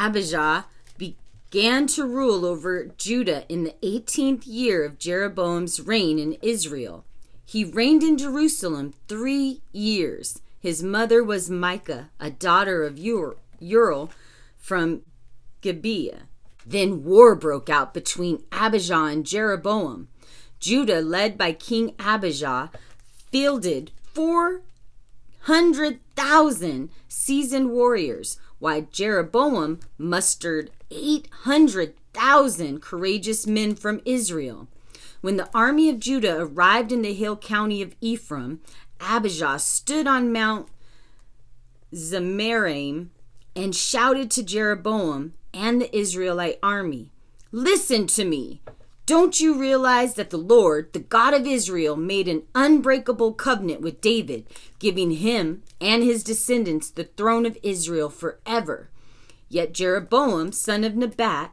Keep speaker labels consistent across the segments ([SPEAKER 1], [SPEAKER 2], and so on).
[SPEAKER 1] Abijah began to rule over Judah in the 18th year of Jeroboam's reign in Israel. He reigned in Jerusalem 3 years. His mother was Micah, a daughter of Uriel from Gibeah. Then war broke out between Abijah and Jeroboam. Judah, led by King Abijah, fielded 400,000 seasoned warriors, while Jeroboam mustered 800,000 courageous men from Israel. When the army of Judah arrived in the hill country of Ephraim, Abijah stood on Mount Zemaraim and shouted to Jeroboam and the Israelite army, "Listen to me. Don't you realize that the Lord, the God of Israel, made an unbreakable covenant with David, giving him and his descendants the throne of Israel forever? Yet Jeroboam, son of Nebat,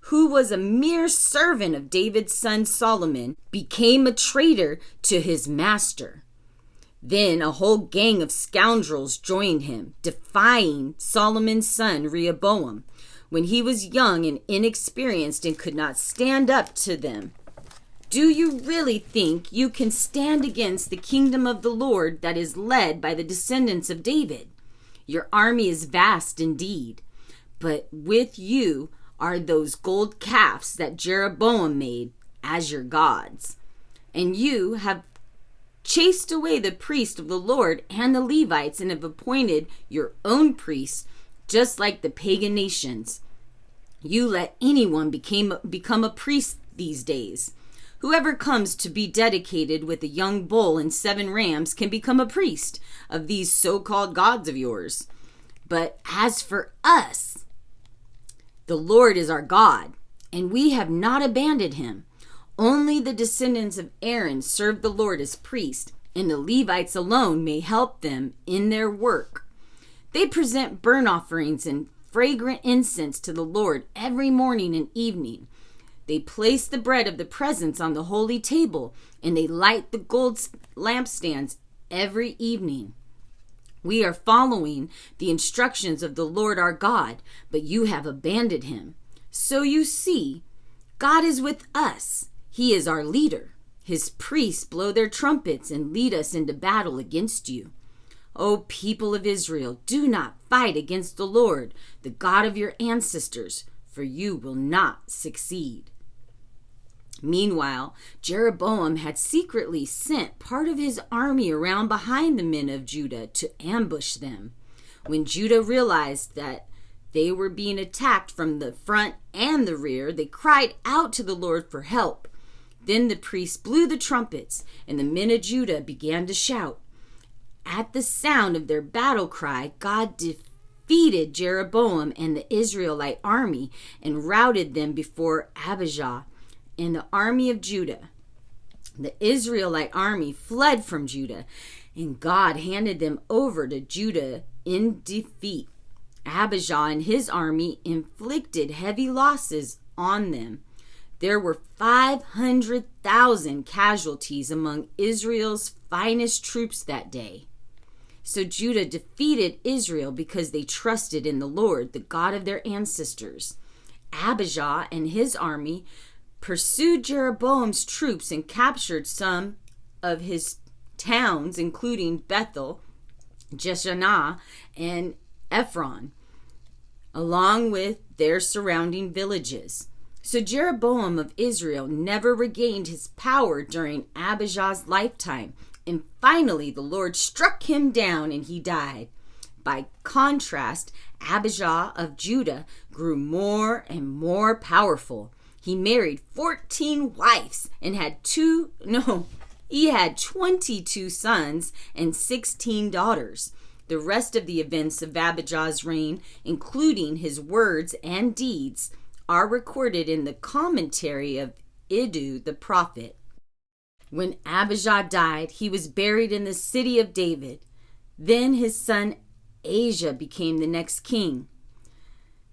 [SPEAKER 1] who was a mere servant of David's son Solomon, became a traitor to his master." Then a whole gang of scoundrels joined him, defying Solomon's son Rehoboam, when he was young and inexperienced and could not stand up to them. Do you really think you can stand against the kingdom of the Lord that is led by the descendants of David? Your army is vast indeed, but with you are those gold calves that Jeroboam made as your gods. And you have chased away the priest of the Lord and the Levites and have appointed your own priests, just like the pagan nations. You let anyone become a priest these days. Whoever comes to be dedicated with a young bull and 7 rams can become a priest of these so-called gods of yours. But as for us, the Lord is our God, and we have not abandoned him. Only the descendants of Aaron serve the Lord as priests, and the Levites alone may help them in their work. They present burnt offerings and fragrant incense to the Lord every morning and evening. They place the bread of the presence on the holy table, and they light the gold lampstands every evening. We are following the instructions of the Lord our God, but you have abandoned him. So you see, God is with us. He is our leader. His priests blow their trumpets and lead us into battle against you. O people of Israel, do not fight against the Lord, the God of your ancestors, for you will not succeed." Meanwhile, Jeroboam had secretly sent part of his army around behind the men of Judah to ambush them. When Judah realized that they were being attacked from the front and the rear, they cried out to the Lord for help. Then the priests blew the trumpets, and the men of Judah began to shout. At the sound of their battle cry, God defeated Jeroboam and the Israelite army and routed them before Abijah and the army of Judah. The Israelite army fled from Judah, and God handed them over to Judah in defeat. Abijah and his army inflicted heavy losses on them. There were 500,000 casualties among Israel's finest troops that day. So Judah defeated Israel because they trusted in the Lord, the God of their ancestors. Abijah and his army pursued Jeroboam's troops and captured some of his towns, including Bethel, Jeshanah, and Ephron, along with their surrounding villages. So Jeroboam of Israel never regained his power during Abijah's lifetime, and finally the Lord struck him down and he died. By contrast, Abijah of Judah grew more and more powerful. He married 14 wives and had 22 sons and 16 daughters. The rest of the events of Abijah's reign, including his words and deeds, are recorded in the commentary of Iddo the prophet. When Abijah died, he was buried in the city of David. Then his son Asa became the next king.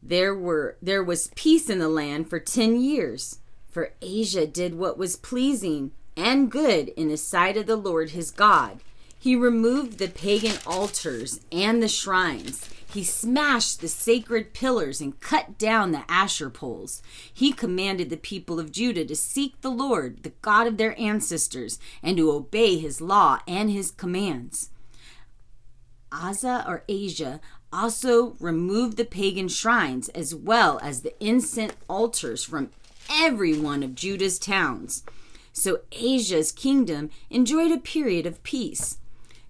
[SPEAKER 1] There was peace in the land for 10 years, for Asa did what was pleasing and good in the sight of the Lord his God. He removed the pagan altars and the shrines. He smashed the sacred pillars and cut down the Asher poles. He commanded the people of Judah to seek the Lord, the God of their ancestors, and to obey his law and his commands. Abijah also removed the pagan shrines as well as the incense altars from every one of Judah's towns. So Abijah's kingdom enjoyed a period of peace.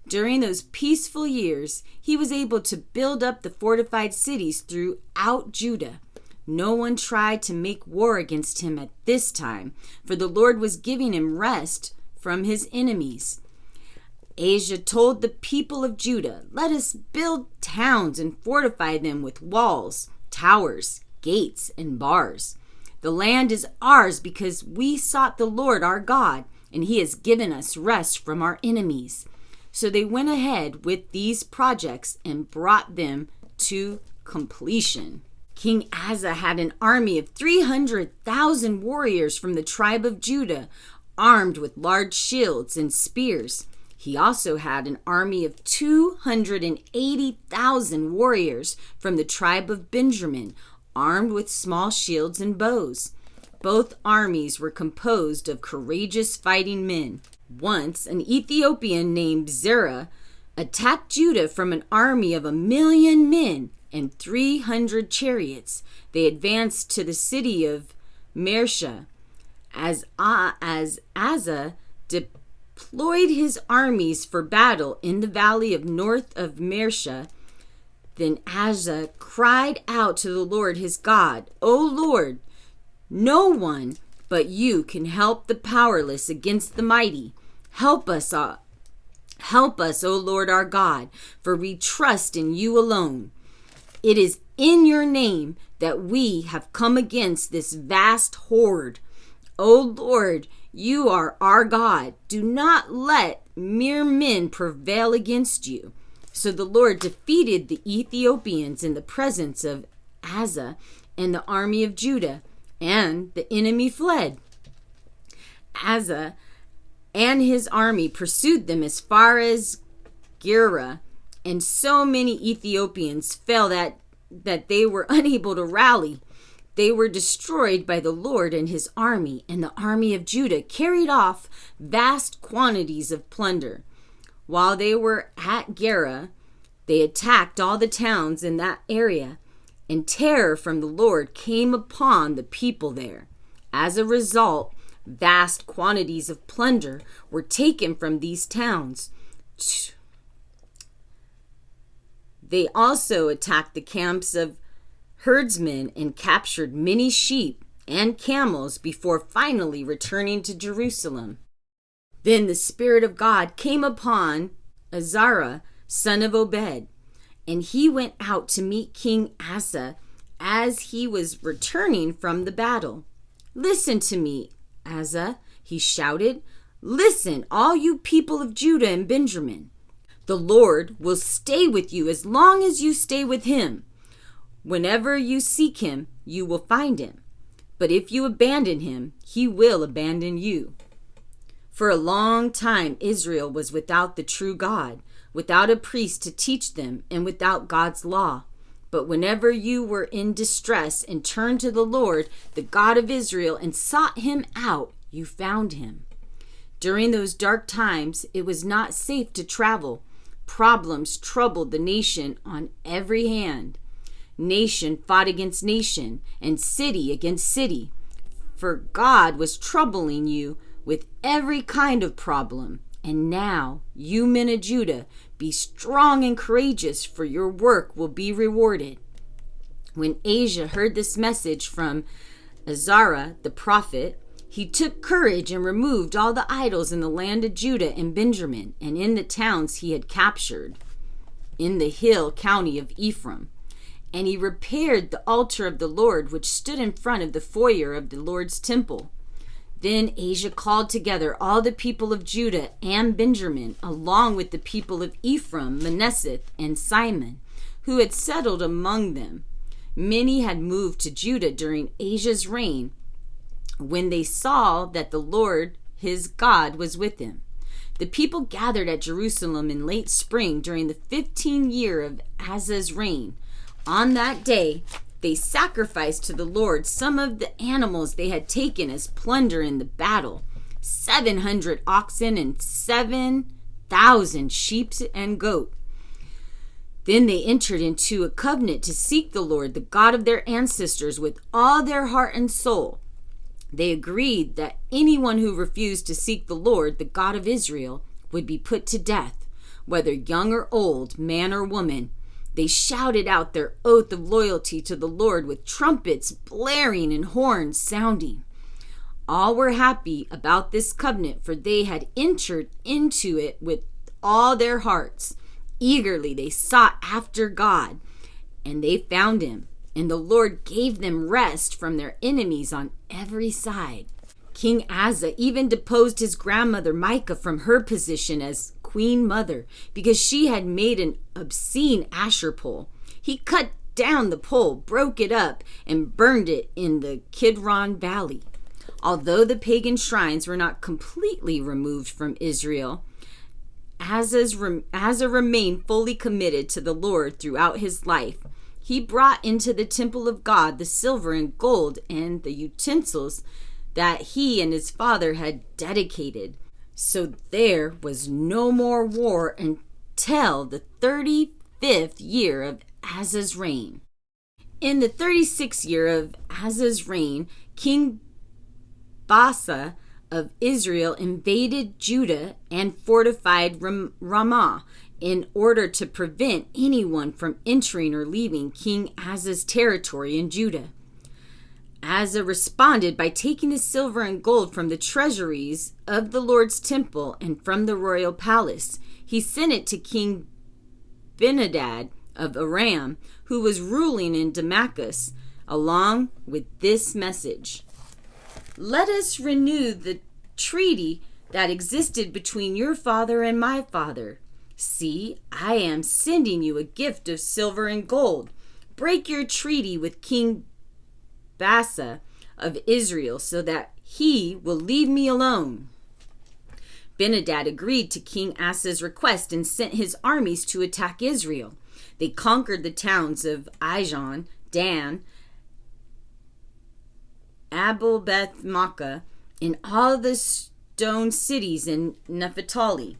[SPEAKER 1] During those peaceful years, he was able to build up the fortified cities throughout Judah. No one tried to make war against him at this time, for the Lord was giving him rest from his enemies. Abijah told the people of Judah, "Let us build towns and fortify them with walls, towers, gates, and bars. The land is ours because we sought the Lord our God, and he has given us rest from our enemies." So they went ahead with these projects and brought them to completion. King Asa had an army of 300,000 warriors from the tribe of Judah, armed with large shields and spears. He also had an army of 280,000 warriors from the tribe of Benjamin, armed with small shields and bows. Both armies were composed of courageous fighting men. Once, an Ethiopian named Zerah attacked Judah from an army of 1,000,000 men and 300 chariots. They advanced to the city of Mersha. As Asa deployed his armies for battle in the valley of north of Mersha, then Asa cried out to the Lord his God, "O Lord, no one but you can help the powerless against the mighty. Help us, O Lord our God, for we trust in you alone. It is in your name that we have come against this vast horde. O Lord, you are our God. Do not let mere men prevail against you." So the Lord defeated the Ethiopians in the presence of Asa and the army of Judah, and the enemy fled. Asa and his army pursued them as far as Gerar, and so many Ethiopians fell that they were unable to rally. They were destroyed by the Lord and his army, and the army of Judah carried off vast quantities of plunder. While they were at Gerar, they attacked all the towns in that area, and terror from the Lord came upon the people there. As a result, vast quantities of plunder were taken from these towns. They also attacked the camps of herdsmen and captured many sheep and camels before finally returning to Jerusalem. Then the Spirit of God came upon Azariah, son of Obed, and he went out to meet King Asa as he was returning from the battle. "Listen to me, Asa," he shouted. "Listen, all you people of Judah and Benjamin. The Lord will stay with you as long as you stay with him. Whenever you seek him, you will find him. But if you abandon him, he will abandon you." For a long time, Israel was without the true God, without a priest to teach them, and without God's law. But whenever you were in distress and turned to the Lord, the God of Israel, and sought him out, you found him. During those dark times, it was not safe to travel. Problems troubled the nation on every hand. Nation fought against nation, and city against city. For God was troubling you with every kind of problem. And now, you men of Judah, be strong and courageous, for your work will be rewarded. When Asa heard this message from Azariah the prophet, he took courage and removed all the idols in the land of Judah and Benjamin, and in the towns he had captured in the hill county of Ephraim. And he repaired the altar of the Lord, which stood in front of the foyer of the Lord's temple. Then Asa called together all the people of Judah and Benjamin, along with the people of Ephraim, Manasseh, and Simon, who had settled among them. Many had moved to Judah during Asa's reign, when they saw that the Lord his God was with him. The people gathered at Jerusalem in late spring during the 15th year of Asa's reign. On that day, they sacrificed to the Lord some of the animals they had taken as plunder in the battle, 700 oxen and 7,000 sheep and goat. Then they entered into a covenant to seek the Lord, the God of their ancestors, with all their heart and soul. They agreed that anyone who refused to seek the Lord, the God of Israel, would be put to death, whether young or old, man or woman. They shouted out their oath of loyalty to the Lord with trumpets blaring and horns sounding. All were happy about this covenant, for they had entered into it with all their hearts. Eagerly they sought after God, and they found him. And the Lord gave them rest from their enemies on every side. King Asa even deposed his grandmother Micah from her position as queen mother because she had made an obscene Asher pole. He cut down the pole, broke it up, and burned it in the Kidron Valley. Although the pagan shrines were not completely removed from Israel, Asa remained fully committed to the Lord throughout his life. He brought into the temple of God the silver and gold and the utensils that he and his father had dedicated. So there was no more war until the 35th year of Asa's reign. In the 36th year of Asa's reign, King Baasa of Israel invaded Judah and fortified Ramah in order to prevent anyone from entering or leaving King Asa's territory in Judah. Asa responded by taking the silver and gold from the treasuries of the Lord's temple and from the royal palace. He sent it to King Ben-hadad of Aram, who was ruling in Damascus, along with this message: "Let us renew the treaty that existed between your father and my father. See, I am sending you a gift of silver and gold. Break your treaty with King Baasa of Israel so that he will leave me alone." Ben-hadad agreed to King Asa's request and sent his armies to attack Israel. They conquered the towns of Ijon, Dan, Abel-Beth-Makkah, and all the stone cities in Naphtali.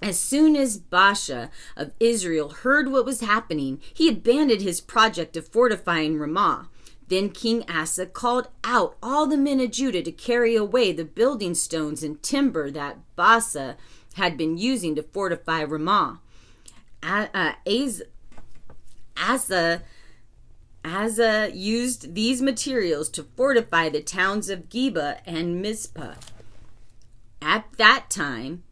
[SPEAKER 1] As soon as Baasha of Israel heard what was happening, he abandoned his project of fortifying Ramah. Then King Asa called out all the men of Judah to carry away the building stones and timber that Baasa had been using to fortify Ramah. Asa used these materials to fortify the towns of Geba and Mizpah. At that time,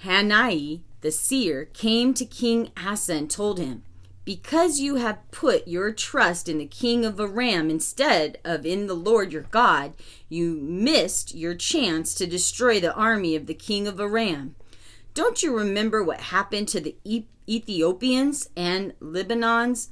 [SPEAKER 1] Hanani, the seer, came to King Asa and told him, "Because you have put your trust in the king of Aram instead of in the Lord your God, you missed your chance to destroy the army of the king of Aram. Don't you remember what happened to the Ethiopians and Libanons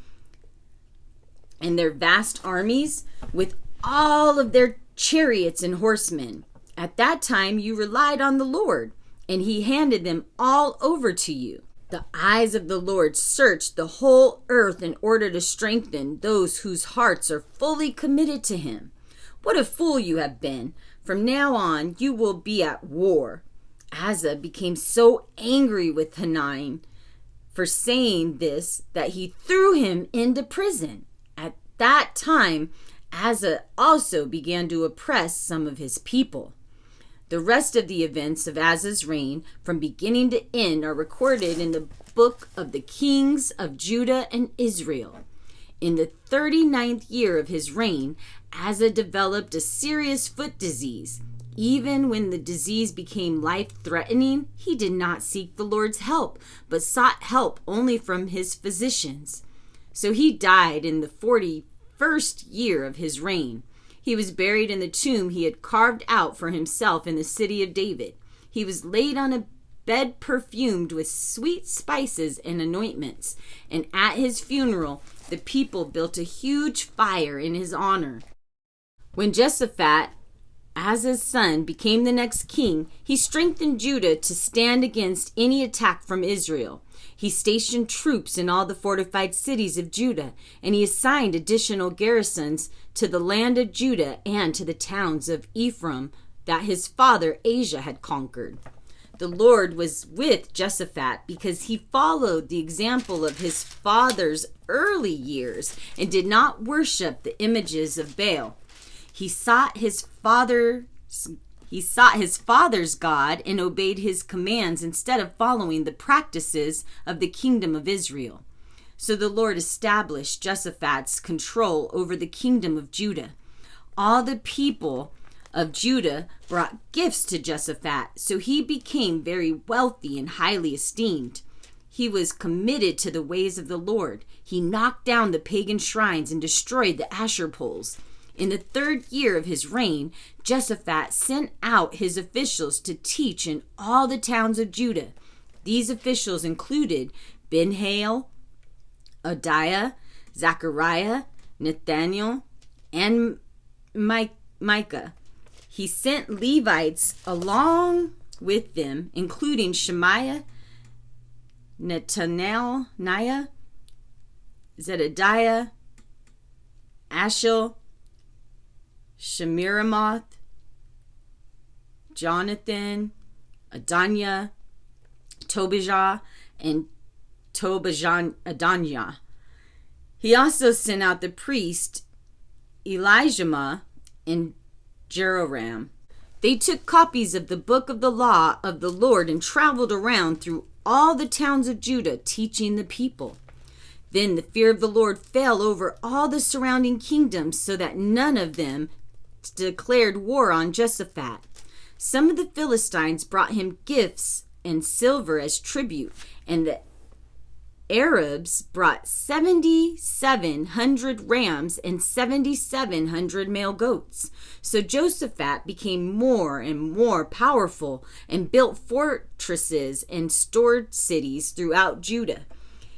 [SPEAKER 1] and their vast armies with all of their chariots and horsemen? At that time you relied on the Lord, and he handed them all over to you. The eyes of the Lord search the whole earth in order to strengthen those whose hearts are fully committed to him. What a fool you have been! From now on you will be at war." Asa became so angry with Hanani for saying this that he threw him into prison. At that time, Asa also began to oppress some of his people. The rest of the events of Asa's reign, from beginning to end, are recorded in the book of the kings of Judah and Israel. In the 39th year of his reign, Asa developed a serious foot disease. Even when the disease became life-threatening, he did not seek the Lord's help, but sought help only from his physicians. So he died in the 41st year of his reign. He was buried in the tomb he had carved out for himself in the city of David. He was laid on a bed perfumed with sweet spices and anointments, and at his funeral the people built a huge fire in his honor. When Jehoshaphat, Asa's son became the next king, he strengthened Judah to stand against any attack from Israel. He stationed troops in all the fortified cities of Judah, and he assigned additional garrisons to the land of Judah and to the towns of Ephraim that his father Abijah had conquered. The Lord was with Jehoshaphat because he followed the example of his father's early years and did not worship the images of Baal. He sought his father's God and obeyed his commands instead of following the practices of the kingdom of Israel. So the Lord established Jehoshaphat's control over the kingdom of Judah. All the people of Judah brought gifts to Jehoshaphat, so he became very wealthy and highly esteemed. He was committed to the ways of the Lord. He knocked down the pagan shrines and destroyed the Asher poles. In the 3rd year of his reign, Jehoshaphat sent out his officials to teach in all the towns of Judah. These officials included Ben-Hail, Adiah, Zechariah, Nathaniel, and Micah. He sent Levites along with them, including Shemaiah, Netaniah, Zedediah, Ashel, Shemiramoth, Jonathan, Adoniah, Tobijah, and Adoniah. He also sent out the priest Elijah and Jeroram. They took copies of the book of the law of the Lord and traveled around through all the towns of Judah, teaching the people. Then the fear of the Lord fell over all the surrounding kingdoms, so that none of them declared war on Jehoshaphat. Some of the Philistines brought him gifts and silver as tribute, and the Arabs brought 7,700 rams and 7,700 male goats. So Jehoshaphat became more and more powerful and built fortresses and stored cities throughout Judah.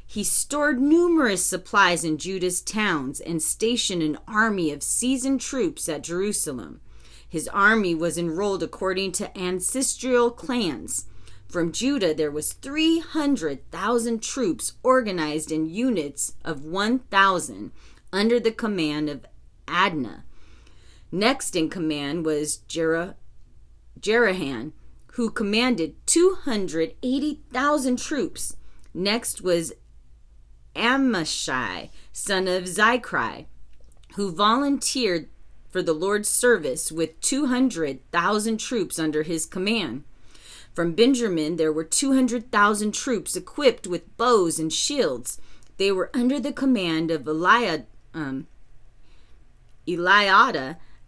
[SPEAKER 1] He stored numerous supplies in Judah's towns and stationed an army of seasoned troops at Jerusalem. His army was enrolled according to ancestral clans. From Judah, there was 300,000 troops organized in units of 1,000 under the command of Adnah. Next in command was Jerahan, who commanded 280,000 troops. Next was Amashai, son of Zichri, who volunteered for the Lord's service with 200,000 troops under his command. From Benjamin, there were 200,000 troops equipped with bows and shields. They were under the command of Eliada,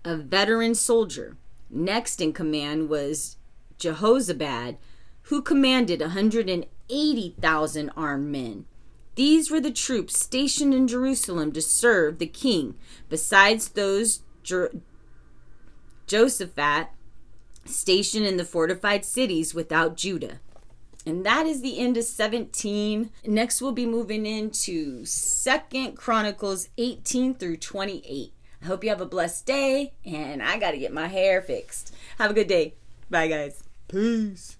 [SPEAKER 1] a veteran soldier. Next in command was Jehozabad, who commanded 180,000 armed men. These were the troops stationed in Jerusalem to serve the king, besides those Jehoshaphat stationed in the fortified cities without Judah. And that is the end of 17. Next, we'll be moving into 2 Chronicles 18 through 28. I hope you have a blessed day, and I got to get my hair fixed. Have a good day. Bye, guys.
[SPEAKER 2] Peace.